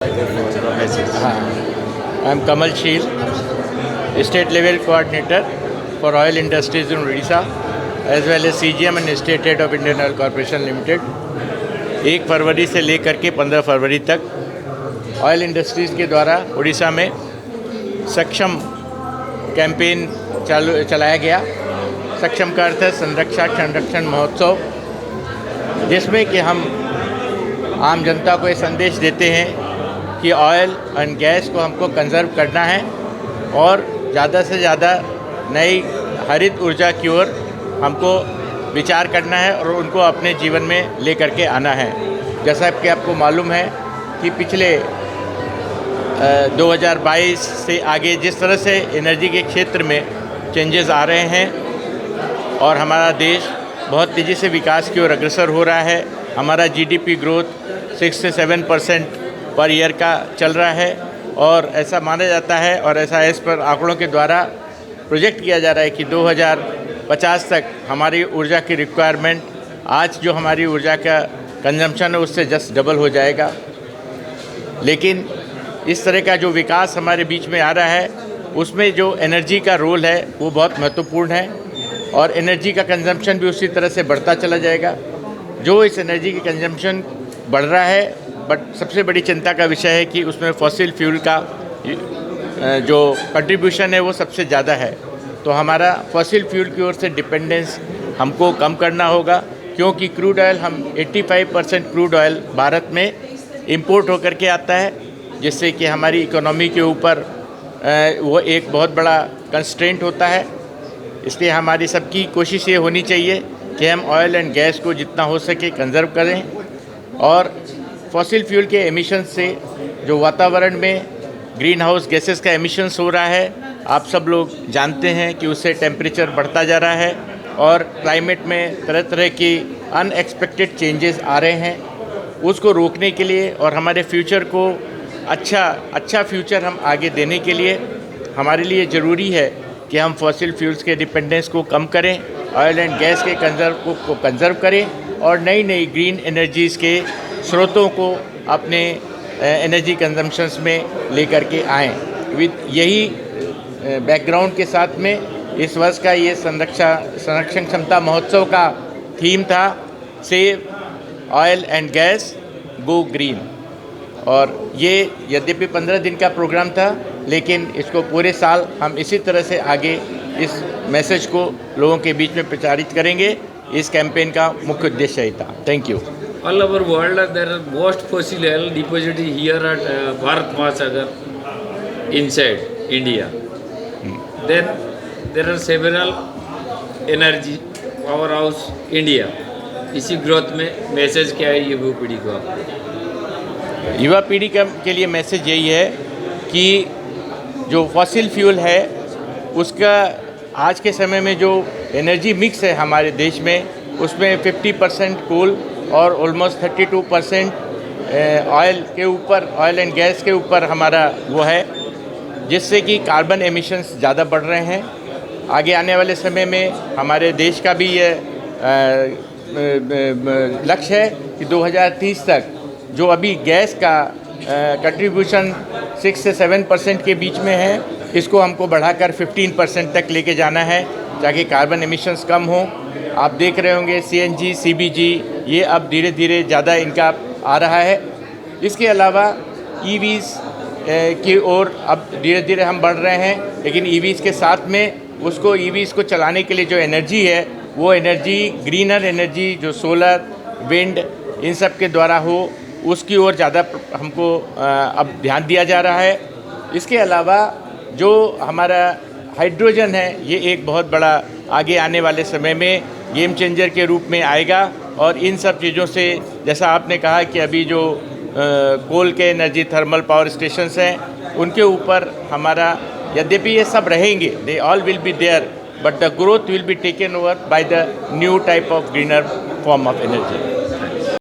I am Kamal Sheel, State Level Coordinator for Oil Industries in Odisha, as well as CGM and State Head of Indian Oil Corporation Limited। 1 फरवरी से लेकर के 15 फरवरी तक oil industries के द्वारा उड़ीसा में सक्षम campaign चलाया गया। सक्षम का अर्थ है संरक्षण महोत्सव, जिसमें कि हम आम जनता को ये संदेश देते हैं कि ऑयल एंड गैस को हमको कंजर्व करना है और ज़्यादा से ज़्यादा नई हरित ऊर्जा की ओर हमको विचार करना है और उनको अपने जीवन में ले करके आना है। जैसा कि आपको मालूम है कि पिछले 2022 से आगे जिस तरह से एनर्जी के क्षेत्र में चेंजेस आ रहे हैं और हमारा देश बहुत तेज़ी से विकास की ओर अग्रसर हो रहा है। हमारा जीडीपी ग्रोथ 6 से 7% पर ईयर का चल रहा है और ऐसा माना जाता है और ऐसा इस पर आंकड़ों के द्वारा प्रोजेक्ट किया जा रहा है कि 2050 तक हमारी ऊर्जा की रिक्वायरमेंट आज जो हमारी ऊर्जा का कंजम्पशन है उससे जस्ट डबल हो जाएगा। लेकिन इस तरह का जो विकास हमारे बीच में आ रहा है उसमें जो एनर्जी का रोल है वो बहुत महत्वपूर्ण है और एनर्जी का कंजम्पशन भी उसी तरह से बढ़ता चला जाएगा। जो इस एनर्जी की कंजम्पशन बढ़ रहा है, बट सबसे बड़ी चिंता का विषय है कि उसमें फॉसिल फ्यूल का जो कंट्रीब्यूशन है वो सबसे ज़्यादा है। तो हमारा फॉसिल फ्यूल की ओर से डिपेंडेंस हमको कम करना होगा, क्योंकि क्रूड ऑयल हम 85% क्रूड ऑयल भारत में इंपोर्ट होकर के आता है, जिससे कि हमारी इकोनॉमी के ऊपर वो एक बहुत बड़ा कंस्ट्रेंट होता है। इसलिए हमारी सबकी कोशिश ये होनी चाहिए कि हम ऑयल एंड गैस को जितना हो सके कंजर्व करें और फॉसिल फ्यूल के एमिशन से जो वातावरण में ग्रीन हाउस गैसेस का एमिशंस हो रहा है, आप सब लोग जानते हैं कि उससे टेम्परेचर बढ़ता जा रहा है और क्लाइमेट में तरह तरह की अनएक्सपेक्टेड चेंजेस आ रहे हैं। उसको रोकने के लिए और हमारे फ्यूचर को अच्छा फ्यूचर हम आगे देने के लिए हमारे लिए ज़रूरी है कि हम फॉसिल फ्यूल्स के डिपेंडेंस को कम करें, ऑयल एंड गैस के को कंजर्व करें और नई ग्रीन एनर्जीज़ के स्रोतों को अपने एनर्जी कंजम्पशंस में लेकर के आएँ। विद यही बैकग्राउंड के साथ में इस वर्ष का ये संरक्षण क्षमता महोत्सव का थीम था save oil and gas go green. और ये यद्यपि 15 दिन का प्रोग्राम था, लेकिन इसको पूरे साल हम इसी तरह से आगे इस मैसेज को लोगों के बीच में प्रचारित करेंगे। इस कैंपेन का मुख्य उद्देश्य ही था। Thank you. All over world there are most fossil oil deposited here at Bharat Mahasagar inside India. Then there are several energy powerhouse India. इसी ग्रोथ में मैसेज क्या है युवा पीढ़ी को आपको? युवा पीढ़ी के लिए मैसेज यही है कि जो फॉसिल फ्यूल है उसका आज के समय में जो एनर्जी मिक्स है हमारे देश में, उसमें 50% कोल और ऑलमोस्ट 32% ऑयल एंड गैस के ऊपर हमारा वो है, जिससे कि कार्बन एमिशंस ज़्यादा बढ़ रहे हैं। आगे आने वाले समय में हमारे देश का भी ये लक्ष्य है कि 2030 तक जो अभी गैस का कंट्रीब्यूशन 6 से 7% के बीच में है, इसको हमको बढ़ाकर 15% तक लेके जाना है ताकि कार्बन एमिशंस कम हों। आप देख रहे होंगे CNG, CBG ये अब धीरे धीरे ज़्यादा इनका आ रहा है। इसके अलावा EVs की ओर अब धीरे धीरे हम बढ़ रहे हैं, लेकिन EVs के साथ में उसको EVs को चलाने के लिए जो एनर्जी है वो एनर्जी ग्रीनर एनर्जी जो सोलर, विंड इन सब के द्वारा हो, उसकी ओर ज़्यादा हमको अब ध्यान दिया जा रहा है। इसके अलावा जो हमारा हाइड्रोजन है, ये एक बहुत बड़ा आगे आने वाले समय में गेम चेंजर के रूप में आएगा और इन सब चीज़ों से, जैसा आपने कहा कि अभी जो कोल के एनर्जी थर्मल पावर स्टेशंस हैं उनके ऊपर हमारा, यद्यपि ये सब रहेंगे, they all will be there, but the growth will be taken over by the new type of greener form of energy.